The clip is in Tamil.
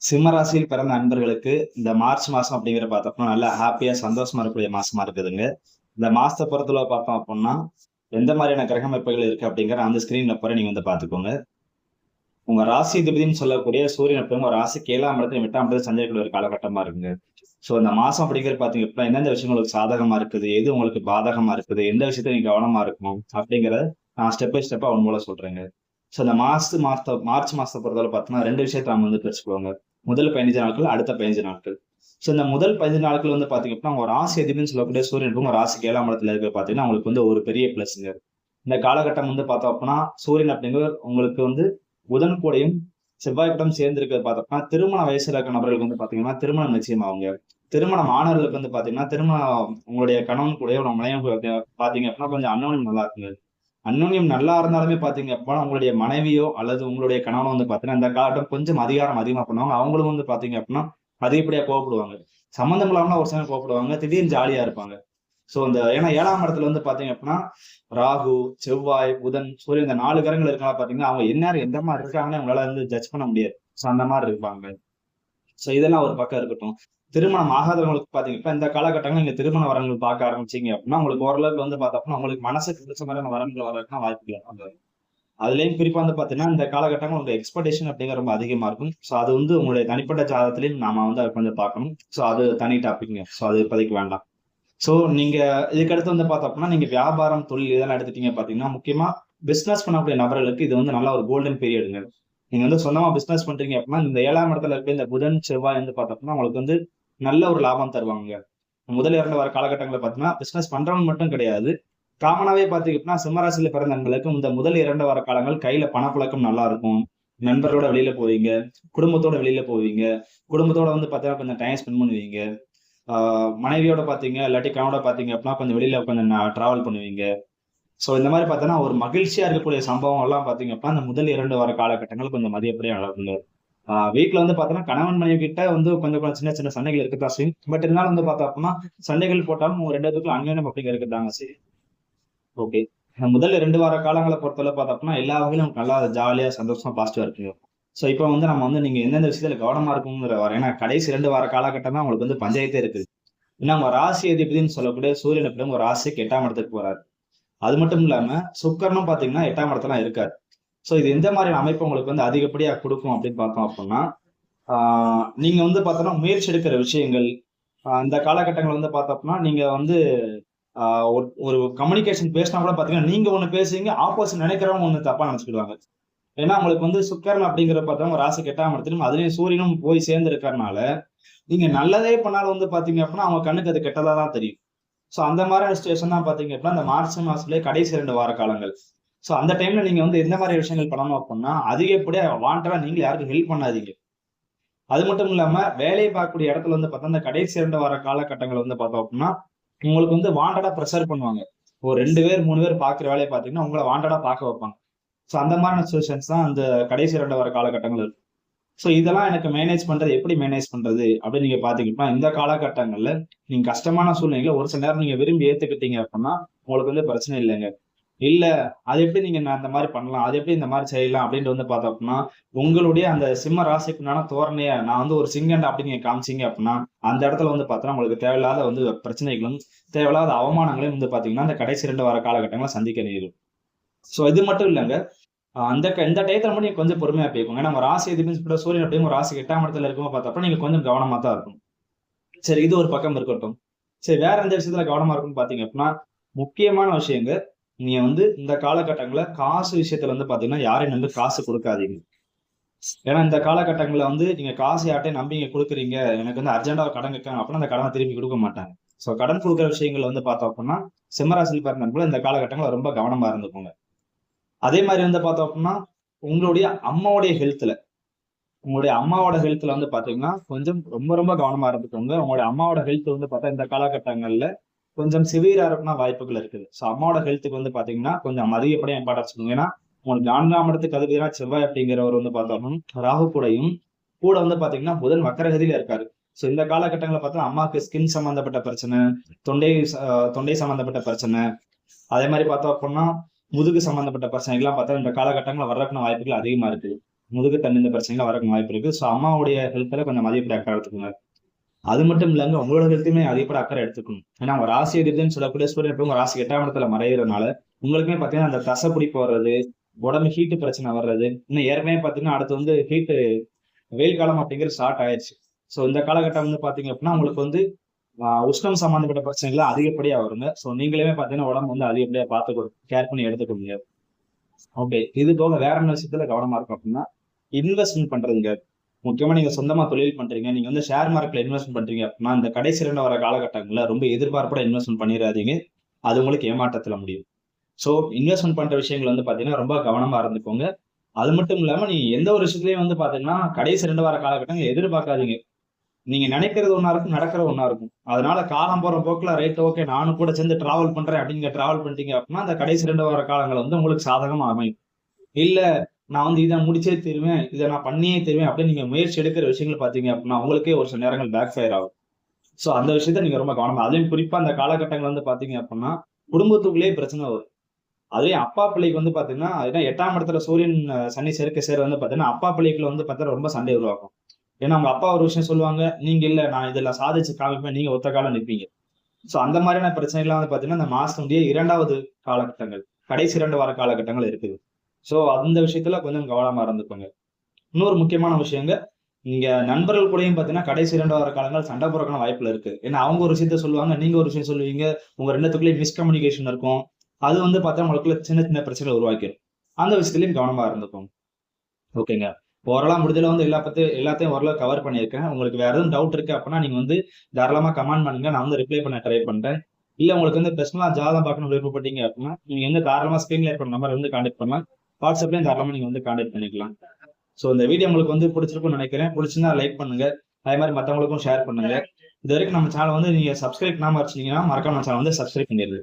சிம்ம ராசியில் பிறந்த நண்பர்களுக்கு இந்த மார்ச் மாசம் அப்படிங்கிற பார்த்தோம்னா நல்லா ஹாப்பியா சந்தோஷமா இருக்கக்கூடிய மாசமா இருக்குதுங்க. இந்த மாசத்தை பொறுத்தளவு பார்த்தோம் அப்படின்னா எந்த மாதிரியான கிரக அமைப்புகள் இருக்கு அப்படிங்கிற அந்த ஸ்கிரீன்ல போற நீங்க வந்து பாத்துக்கோங்க. உங்க ராசி அதிபதினு சொல்லக்கூடிய சூரியன் எப்பவும் உங்க ராசிக்கு 7ஆம் இடத்துல 8ஆம் இடத்துல சஞ்சரிக்கக்கூடிய ஒரு காலகட்டமா இருக்குங்க. சோ இந்த மாசம் அப்படிங்கிறது பாத்தீங்க அப்படின்னா எந்தெந்த விஷயம் உங்களுக்கு சாதகமா இருக்குது, எது உங்களுக்கு பாதகமா இருக்குது, எந்த விஷயத்துல நீங்க கவனமா இருக்கணும் அப்படிங்கறத நான் ஸ்டெப் பை ஸ்டெப்பா அவன் மூலம் சொல்றேங்க. சோ இந்த மார்ச் மாசத்தை பொறுத்தவரை பார்த்தோம்னா 2 விஷயத்த நம்ம வந்து பிரிச்சுக்குவாங்க. முதல் 15 நாட்கள், அடுத்த 15 நாட்கள். சோ இந்த முதல் 15 நாட்கள் வந்து பாத்தீங்க அப்படின்னா உங்க ராசி அதிபதினு சொல்லக்கூடிய சூரியன் உங்க ராசிக்கு 7ஆம் இடத்துல இருக்க பாத்தீங்கன்னா உங்களுக்கு வந்து ஒரு பெரிய பிளஸ்ங்க. இந்த காலகட்டம் வந்து பார்த்தோம் அப்படின்னா சூரியன் அப்படிங்கிற உங்களுக்கு வந்து புதன் கூடயும் செவ்வாய் கூடம் சேர்ந்து இருக்கிறது பார்த்தோம்னா திருமண வயசுல இருக்க நபர்களுக்கு வந்து பாத்தீங்கன்னா திருமணம் நிச்சயமாகுங்க. திருமணம் ஆனவர்களுக்கு வந்து பாத்தீங்கன்னா திருமணம் உங்களுடைய கணவன் கூட உங்க மனைவி பாத்தீங்க அப்படின்னா கொஞ்சம் அன்னோனியம் நல்லா இருக்குங்க. அன்னோனியம் நல்லா இருந்தாலுமே பாத்தீங்க அப்படின்னா உங்களுடைய மனைவியோ அல்லது உங்களுடைய கணவனோ வந்து பாத்தீங்கன்னா இந்த காலகட்டம் கொஞ்சம் அதிகாரம் அதிகமா பண்ணுவாங்க. அவங்களும் வந்து பாத்தீங்க அப்படின்னா அதிகப்படியா கோவப்படுவாங்க. சம்மந்தம் இல்லாம ஒரு சமயம் கோவப்படுவாங்க, திடீர்னு ஜாலியா இருப்பாங்க. சோ இந்த ஏன்னா 7ஆம் இடத்துல வந்து பாத்தீங்க அப்படின்னா ராகு, செவ்வாய், புதன், சூரியன் இந்த 4 கிரகங்கள் இருக்கா பாத்தீங்கன்னா அவங்க எந்நேரம் எந்த மாதிரி இருக்காங்கன்னு உங்களால வந்து ஜட்ஜ் பண்ண முடியாது. சோ அந்த மாதிரி இருப்பாங்க. சோ இதெல்லாம் ஒரு பக்கம் இருக்கட்டும். திருமணம் ஆகாதவங்களுக்கு பாத்தீங்கன்னா இந்த காலகட்டங்கள் நீங்க திருமண வரன்கள் பார்க்க ஆரம்பிச்சீங்க அப்படின்னா உங்களுக்கு ஓரளவுக்கு வந்து பார்த்தோம்னா உங்களுக்கு மனசுக்கு பிடிச்ச மாதிரியான வரன்கள் வரதுக்கான வாய்ப்புகள். அதுலயும் குறிப்பா வந்து பாத்தீங்கன்னா இந்த காலகட்டங்கள் உங்களுக்கு எக்ஸ்பெக்டேஷன் அப்படிங்கிற ரொம்ப அதிகமா இருக்கும். சோ அது வந்து உங்களுடைய தனிப்பட்ட ஜாதகத்திலையும் நாம வந்து அதை கொஞ்சம் பார்க்கணும். சோ அது தனி டாபிக்ங்க. சோ அது இப்போதைக்கு வேண்டாம். சோ நீங்க இதுக்கடுத்து வந்து பார்த்தோம் அப்படின்னா நீங்க வியாபாரம், தொழில் இதெல்லாம் எடுத்துட்டீங்க பாத்தீங்கன்னா முக்கியமா பிசினஸ் பண்ணக்கூடிய நபர்களுக்கு இது வந்து நல்ல ஒரு கோல்டன் பீரியடுங்க. நீங்க வந்து சொந்தமா பிசினஸ் பண்றீங்க அப்படின்னா இந்த 7ஆம் இடத்துல இருக்க இந்த புதன், செவ்வாய் வந்து பார்த்தோம்னா உங்களுக்கு வந்து நல்ல ஒரு லாபம் தருவாங்க. முதல் 2 வார காலகட்டங்களில் பார்த்தீங்கன்னா பிசினஸ் பண்றவங்க மட்டும் கிடையாது. காமனாவே பாத்தீங்கன்னா சிம்மராசியில பிறந்த நண்பர்களுக்கு இந்த முதல் 2 வார காலங்கள் கையில பணப்புழக்கம் நல்லா இருக்கும். நண்பர்களோட வெளியில போவீங்க, குடும்பத்தோட வெளியில போவீங்க, குடும்பத்தோட வந்து பாத்தீங்கன்னா கொஞ்சம் டைம் ஸ்பெண்ட் பண்ணுவீங்க. மனைவியோட பாத்தீங்க இல்லாட்டி கணவனோட பாத்தீங்க அப்படின்னா கொஞ்சம் வெளியில கொஞ்சம் டிராவல் பண்ணுவீங்க. சோ இந்த மாதிரி பார்த்தோன்னா ஒரு மகிழ்ச்சியா இருக்கக்கூடிய சம்பவம் எல்லாம் பாத்தீங்க அப்படின்னா இந்த முதல் 2 வார காலகட்டங்கள் கொஞ்சம் மதியப்படியா நடக்குங்க. வீட்டுல வந்து பாத்தோம்னா கணவன் மனைவி கிட்ட வந்து கொஞ்சம் கொஞ்சம் சின்ன சின்ன சண்டைகள் இருக்கத்தான் செய்யும். பட் இருந்தாலும் வந்து பார்த்தோம் அப்படின்னா சண்டைகள் போட்டாலும் 2 பேத்துக்குள்ள அந்யோன்யம் அப்படிங்கிற இருக்கதாங்க சரி. ஓகே. முதல் 2 வார காலங்கள பொறுத்தவரை பார்த்தோம்னா எல்லா வகையிலும் நமக்கு நல்லா ஜாலியா சந்தோஷமா பாசிட்டிவா இருக்குங்க. சோ இப்ப வந்து நம்ம வந்து நீங்க எந்தெந்த விஷயத்துல கவனமா இருக்கணுங்கிற ஏன்னா கடைசி 2 வார காலகட்டம் தான் உங்களுக்கு வந்து பஞ்சாயத்தே இருக்குது. ஏன்னா உங்க ராசி அதிபதினு சொல்லக்கூடிய சூரியன் எப்படியும் உங்க ராசிக்கு 8ஆம் இடத்துக்கு போறாரு. அது மட்டும் இல்லாம சுக்கிரனும் பாத்தீங்கன்னா 8ஆம் இடத்துல இருக்காரு. சோ இது எந்த மாதிரியான அமைப்பு உங்களுக்கு வந்து அதிகப்படியா கொடுக்கும் அப்படின்னு பார்த்தோம் அப்படின்னா நீங்க வந்து பார்த்தோம்னா முயற்சி எடுக்கிற விஷயங்கள் இந்த காலகட்டங்கள் வந்து பார்த்தோம்னா நீங்க வந்து ஒரு கம்யூனிகேஷன் பேசினா கூட பாத்தீங்கன்னா நீங்க ஒண்ணு பேசுவீங்க, ஆப்போசிட் நினைக்கிறவங்க ஒண்ணு தப்பா நினைச்சுக்கிடுவாங்க. ஏன்னா உங்களுக்கு வந்து சுக்கிரன் அப்படிங்கிற பார்த்தவங்க ராசிக்கு 8ஆம் இடத்திலும் அதுலயும் சூரியனும் போய் சேர்ந்து இருக்கறனால நீங்க நல்லதே பண்ணாலும் வந்து பாத்தீங்க அப்படின்னா அவங்க கண்ணுக்கு அது கெட்டதா தான் தெரியும். சோ அந்த மாதிரியான சிச்சுவேஷன் தான் பாத்தீங்க அப்படின்னா இந்த மார்ச் மாசத்துலயே கடைசி 2 வார காலங்கள். சோ அந்த டைம்ல நீங்க வந்து எந்த மாதிரி விஷயங்கள் பண்ணணும் அப்படின்னா அதிகப்படியா வாண்டடா நீங்க யாருக்கும் ஹெல்ப் பண்ணாதீங்க. அது மட்டும் இல்லாம வேலையை பார்க்கக்கூடிய இடத்துல வந்து பார்த்தா இந்த கடைசி 2 வார காலகட்டங்கள் வந்து பார்த்தோம் அப்படின்னா உங்களுக்கு வந்து வாண்டடா ப்ரெஷர் பண்ணுவாங்க. ஒரு 2 பேர் 3 பேர் பாக்குற வேலையை பாத்தீங்கன்னா உங்களை வாண்டடா பார்க்க வைப்பாங்க. சோ அந்த மாதிரியான சிச்சுவேஷன்ஸ் தான் அந்த கடைசி 2 வார காலகட்டங்கள் இருக்கு. சோ இதெல்லாம் எனக்கு மேனேஜ் பண்றது எப்படி மேனேஜ் பண்றது அப்படின்னு நீங்க பாத்தீங்கன்னா இந்த காலகட்டங்கள்ல நீங்க கஷ்டமான சூழ்நிலைகளை ஒரு சில நேரம் நீங்க விரும்பி ஏத்துக்கிட்டீங்க அப்படின்னா உங்களுக்கு வந்து பிரச்சனை இல்லைங்க. இல்ல அது எப்படி நீங்க அந்த மாதிரி பண்ணலாம், அது எப்படி இந்த மாதிரி செய்யலாம் அப்படின்ட்டு வந்து பார்த்தோம் அப்படின்னா உங்களுடைய அந்த சிம்ம ராசிக்குண்டான தோரணைய நான் வந்து ஒரு சிங்கண்டா அப்படின்னு நீங்க காமிச்சீங்க அப்படின்னா அந்த இடத்துல வந்து பார்த்தோன்னா உங்களுக்கு தேவையில்லாத வந்து பிரச்சனைகளும் தேவையில்லாத அவமானங்களையும் வந்து பாத்தீங்கன்னா அந்த கடைசி 2 வார காலகட்டங்களை சந்திக்க நேரும். சோ இது மட்டும் இல்லைங்க. இந்த டயத்துல மட்டும் நீங்க கொஞ்சம் பொறுமையா போய்க்கோங்க. ஏன்னா நம்ம ராசி அதிபதி சூரியன் அப்படியே ஒரு ராசி 8ஆம் இடத்துல இருக்கும்போது பார்த்தப்ப நீங்க கொஞ்சம் கவனமா தான் இருக்கணும். சரி இது ஒரு பக்கம் இருக்கட்டும். சரி வேற எந்த விஷயத்துல கவனமா இருக்கும்னு பாத்தீங்க அப்படின்னா முக்கியமான விஷயங்க நீங்க வந்து இந்த காலகட்டங்கள்ல காசு விஷயத்துல வந்து பாத்தீங்கன்னா யாரையும் நம்பி காசு கொடுக்காதீங்க. ஏன்னா இந்த காலகட்டங்கள்ல வந்து நீங்க காசு யார்ட்டையும் நம்பி நீங்க கொடுக்குறீங்க, எனக்கு வந்து அர்ஜென்டா கடன் கேட்காங்க அப்படின்னா அந்த கடனை திருப்பி கொடுக்க மாட்டாங்க. சோ கடன் கொடுக்குற விஷயங்கள் வந்து பார்த்தோம் அப்படின்னா சிம்மராசியில் பிறந்தவங்க இந்த காலகட்டங்கள்ல ரொம்ப கவனமா இருந்துக்கோங்க. அதே மாதிரி வந்து பார்த்தோம் அப்படின்னா உங்களுடைய அம்மாவுடைய ஹெல்த்ல வந்து பாத்தீங்கன்னா கொஞ்சம் ரொம்ப ரொம்ப கவனமா இருந்துக்கோங்க. உங்களுடைய அம்மாவோட ஹெல்த் வந்து பார்த்தா இந்த காலகட்டங்கள்ல கொஞ்சம் சிவியரா இருக்கணும் வாய்ப்புகள் இருக்குது. சோ அம்மாவோட ஹெல்த்துக்கு வந்து பாத்தீங்கன்னா கொஞ்சம் அதிகப்படியா இம்பார்ட்டன்ஸ் கொடுங்க. ஏன்னா உங்களுக்கு 4ஆம் இடத்துக்கு அதிபதினா செவ்வாய் அப்படிங்கிறவர் வந்து பார்த்தோம்னா ராகு கூடயும் கூட வந்து பாத்தீங்கன்னா புதன் வக்கரகதியில இருக்காரு. சோ இந்த காலகட்டங்களை பார்த்தா அம்மாவுக்கு ஸ்கின் சம்பந்தப்பட்ட பிரச்சனை, தொண்டை தொண்டை சம்பந்தப்பட்ட பிரச்சனை, அதே மாதிரி பார்த்தோம் அப்படின்னா முதுகு சம்பந்தப்பட்ட பிரச்சனைகள்லாம் பார்த்தா இந்த காலகட்டங்களில் வர்றதுக்கான வாய்ப்புகள் அதிகமா இருக்கு. முதுகு தண்டு இந்த பிரச்சனைகள் வரக்கு வாய்ப்பு இருக்கு. ஸோ அம்மாவுடைய ஹெல்த்ல கொஞ்சம் அதிகப்படி அக்கறை எடுத்துக்கோங்க. அது மட்டும் இல்லைங்க, உங்களோட ஹெல்த்துமே அதிகப்படி அக்கறை எடுத்துக்கணும். ஏன்னா ஒரு ராசி அதிபதினு சொல்லக்கூடிய சூரியன் எப்பவும் உங்க ராசி 8ஆம் இடத்துல மறையிறதுனால உங்களுக்குமே பாத்தீங்கன்னா அந்த தசை பிடிப்பு வர்றது, உடம்பு ஹீட்டு பிரச்சனை வர்றது, இன்னும் ஏற்கனவே பாத்தீங்கன்னா அடுத்து வந்து ஹீட்டு வெயில் காலம் அப்படிங்கிறது ஸ்டார்ட் ஆயிடுச்சு. ஸோ இந்த காலகட்டம் வந்து பாத்தீங்க அப்படின்னா உங்களுக்கு வந்து உஷ்ணம் சம்பந்தப்பட்ட பிரச்சனைகள் அதிகப்படியா வருங்க. ஸோ நீங்களுமே பாத்தீங்கன்னா உடம்பு வந்து அதிகப்படியா பார்த்து கேர் பண்ணி எடுத்துக்கோங்க. ஓகே, இது போக வேற என்ன விஷயத்துல கவனமா இருக்கும் அப்படின்னா இன்வெஸ்ட்மெண்ட் பண்றதுங்க. முக்கியமா நீங்க சொந்தமா தொழில் பண்றீங்க, நீங்க வந்து ஷேர் மார்க்கெட்ல இன்வெஸ்ட்மெண்ட் பண்றீங்க அப்படின்னா இந்த கடைசி 2 வர காலகட்டங்கள்ல ரொம்ப எதிர்பார்ப்போட இன்வெஸ்ட்மெண்ட் பண்ணிடாதீங்க. அது உங்களுக்கு ஏமாற்றத்துல முடியும். ஸோ இன்வெஸ்ட்மெண்ட் பண்ற விஷயங்கள் வந்து பாத்தீங்கன்னா ரொம்ப கவனமா இருந்துக்கோங்க. அது மட்டும் இல்லாம நீங்க எந்த ஒரு விஷயத்துலயும் வந்து பாத்தீங்கன்னா கடைசி 2 வார காலகட்டங்கள் எதிர்பார்க்காதீங்க. நீங்க நினைக்கிறது ஒண்ணா இருக்கும், நடக்கிறது ஒண்ணா இருக்கும். அதனால காலம் போற போக்குல ரைட் ஓகே நானும் கூட சேர்ந்து டிராவல் பண்றேன் அப்படின்னு டிராவல் பண்ணிட்டீங்க அப்படின்னா அந்த கடைசி 2 வார காலங்கள் வந்து உங்களுக்கு சாதகமா அமையும். இல்ல நான் வந்து இதை முடிச்சே தருவேன், இதை நான் பண்ணியே தருவேன் அப்படின்னு நீங்க முயற்சி எடுக்கிற விஷயங்கள் பாத்தீங்க அப்படின்னா உங்களுக்கே ஒரு சில நேரங்கள் பேக் ஃபயர் ஆகும். சோ அந்த விஷயத்த நீங்க ரொம்ப கவனமா, அதுலயும் குறிப்பா அந்த காலகட்டங்கள் வந்து பாத்தீங்க அப்படின்னா குடும்பத்துக்குள்ளேயே பிரச்சனை வரும். அதுலயும் அப்பா பிள்ளைக்கு வந்து பாத்தீங்கன்னா 8ஆம் இடத்துல சூரியன் சனி சேர்க்கை சேர வந்து பாத்தீங்கன்னா அப்பா பிள்ளைக்குள்ள வந்து பாத்தீங்கன்னா ரொம்ப சண்டை உருவாக்கும். ஏன்னா அவங்க அப்பா ஒரு விஷயம் சொல்லுவாங்க, நீங்க இல்ல நான் இதெல்லாம் சாதிச்சு காமிப்பேன், நீங்க ஒத்த காலம் நிற்பீங்க. சோ அந்த மாதிரியான பிரச்சனைகள்லாம் வந்து பாத்தீங்கன்னா இந்த மாசத்துடைய 2வது காலகட்டங்கள், கடைசி 2 வார காலகட்டங்கள் இருக்குது. சோ அந்த விஷயத்துல கொஞ்சம் கவனமா இருந்துக்கோங்க. இன்னொரு முக்கியமான விஷயங்க, நீங்க நண்பர்கள் கூடயும் பாத்தீங்கன்னா கடைசி 2 வார காலங்கள் சண்டை போறதுக்கான வாய்ப்புல இருக்கு. ஏன்னா அவங்க ஒரு விஷயத்த சொல்லுவாங்க, நீங்க ஒரு விஷயம் சொல்லுவீங்க, உங்க 2த்துக்குள்ளேயும் மிஸ்கம்யூனிகேஷன் இருக்கும். அது வந்து பார்த்தா உங்களுக்குள்ள சின்ன சின்ன பிரச்சனைகளை உருவாக்கிடும். அந்த விஷயத்துலயும் கவனமா இருந்துக்கோங்க. ஓகேங்க. ஓரளா முடிஞ்சளவு வந்து எல்லாத்தையும் ஓரளவு கவர் பண்ணியிருக்கேன். உங்களுக்கு வேற எதுவும் டவுட் இருக்கு அப்படின்னா நீங்க வந்து தாராளமா கமெண்ட் பண்ணுங்க. நான் வந்து ரிப்ளை பண்ண ட்ரை பண்றேன். இல்ல உங்களுக்கு வந்து பெர்சனலா ஜாதகம் பார்க்கணும்னு விருப்பப்பட்டீங்க அப்படின்னா நீங்க வந்து தாராளமா ஸ்கிரீன்ல இருக்கிற நம்பர் வந்து கான்டாக்ட் பண்ணலாம். வாட்ஸ்அப்லயும் தாராளமா நீங்க வந்து கான்டாக்ட் பண்ணிக்கலாம். சோ இந்த வீடியோ உங்களுக்கு வந்து பிடிச்சிருக்கும்னு நினைக்கிறேன். பிடிச்சிருந்தா லைக் பண்ணுங்க. அதே மாதிரி மத்தவங்களுக்கும் ஷேர் பண்ணுங்க. இது வரைக்கும் நம்ம சேனல் வந்து நீங்க சப்ஸ்கிரைப் பண்ணாம வச்சிருந்தீங்கன்னா மறக்காம நம்ம சேனல் வந்து சப்ஸ்கிரைப் பண்ணிடுங்க.